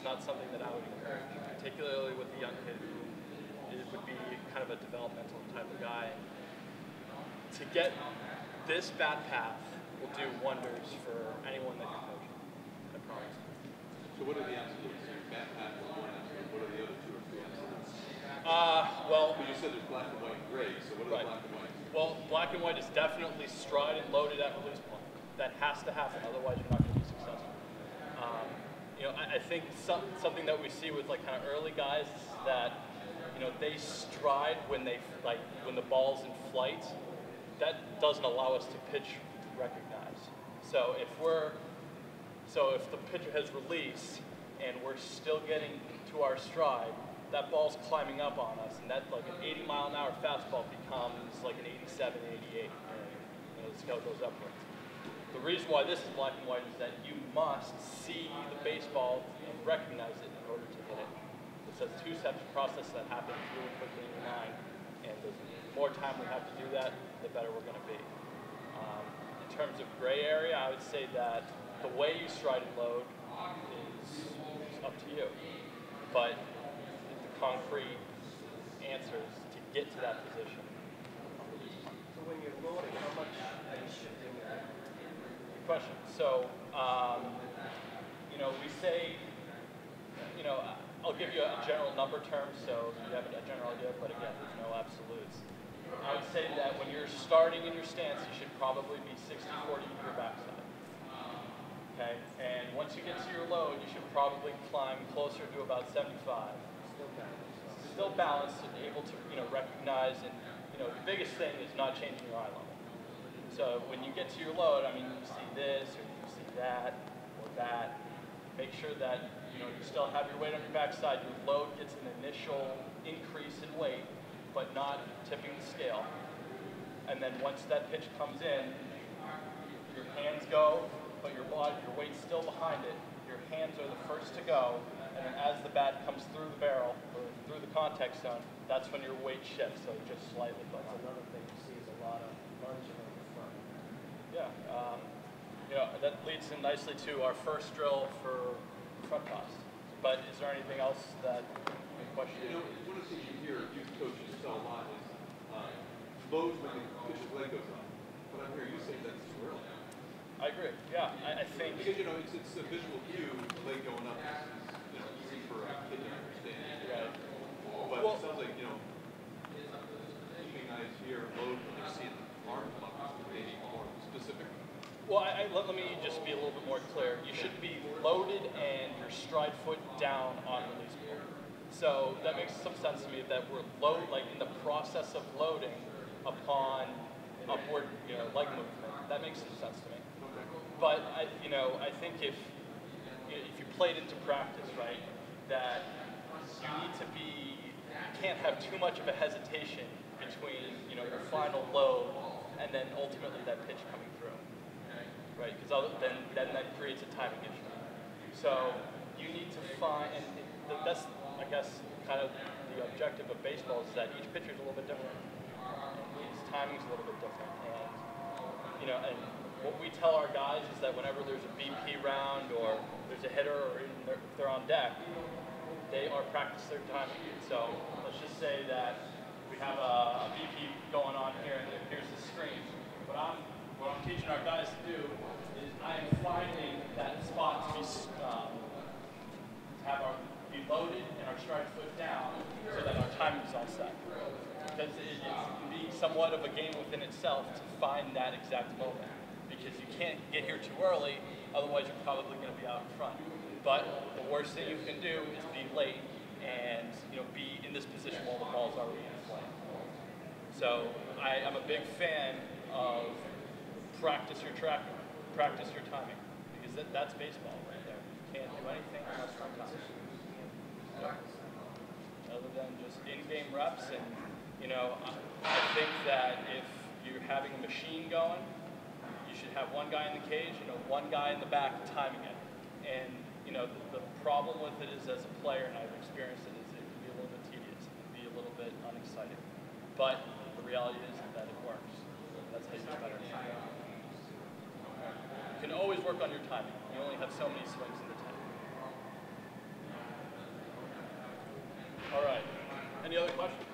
it's not something that I would encourage, particularly with a young kid who would be kind of a developmental type of guy. To get this bat path will do wonders for anyone that you're coaching, I promise. So what are the absolutes? Bat path is one absolute. What are the other 2 or 3 absolutes? Well, you said there's black and white and gray, so what are the black and white? Well, black and white is definitely stride and loaded at release point. That has to happen, otherwise you're not going to be successful. I think something that we see with like kind of early guys is that they stride when when the ball's in flight. That doesn't allow us to pitch recognize. So if the pitcher has released and we're still getting to our stride, that ball's climbing up on us, and that like an 80-mile-an-hour fastball becomes like an 87, 88, and the scale goes upwards. The reason why this is black and white is that you must see the baseball and recognize it in order to hit it. It's a 2-step process that happens really quickly in your mind, and the more time we have to do that, the better we're going to be. In terms of gray area, I would say that the way you stride and load is up to you, but the concrete answers to get to that position. So when you're loading, how much are you shifting that? Good question. So, we say, I'll give you a general number term so you have a general idea, but again, there's no absolutes. I would say that when you're starting in your stance, you should probably be 60-40 to your backside. Okay? And once you get to your load, you should probably climb closer to about 75. Still balanced and able to, recognize, and, the biggest thing is not changing your eye level. So when you get to your load, you see this, or you see that, or that, make sure that, you still have your weight on your backside. Your load gets an initial increase in weight, but not tipping the scale. And then once that pitch comes in, your hands go, but your weight's still behind it. Your hands are the first to go, and then as the bat comes through the barrel, or through the contact zone, that's when your weight shifts, so just slightly below. That's another thing you see is a lot of lunging on the front. Yeah, that leads in nicely to our first drill for front toss. But is there anything else that you question? One of the things you hear youth coaches tell a lot is loads when the pitcher's leg goes up. But I'm hearing you say that's too early. I agree. Yeah, I think because it's a visual cue. Leg going up is easy for a kid to understand. Right. But it sounds like keeping eyes here, load when they're seeing the arm come up is maybe more specific. Well, let me just be a little bit more clear. You should be loaded and your stride foot down on release point. So that makes some sense to me that we're in the process of loading upon upward, leg movement. That makes some sense to me. But I think if you played into practice, right, that you can't have too much of a hesitation between, your final load and then ultimately that pitch coming through. Right, because then that creates a timing issue. So you need to find, and that's, I guess, kind of the objective of baseball is that each pitcher is a little bit different. And his timing's a little bit different. And, and what we tell our guys is that whenever there's a BP round or there's a hitter or if they're on deck, they are practice their timing. So let's just say that we have a BP going on here and here's the screen. What I'm teaching our guys to do is I am finding that spot to be loaded and our stride foot down so that our timing is all set. Because it can be somewhat of a game within itself to find that exact moment. Because you can't get here too early, otherwise you're probably going to be out in front. But the worst thing you can do is be late and be in this position while the ball's already in play. So I'm a big fan of practice your tracking, practice your timing, because that's baseball right there. You can't do anything unless you're on time. Other than just in-game reps, and I think that if you're having a machine going, you should have one guy in the cage, one guy in the back timing it. And the problem with it is, as a player, and I've experienced it, is it can be a little bit tedious, it can be a little bit unexciting. But the reality is that it works. That's how you get better. You can always work on your timing. You only have so many swings in the tank. Any other questions?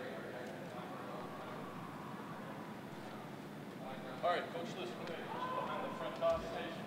All right, Coach Lewis, behind the front toss station.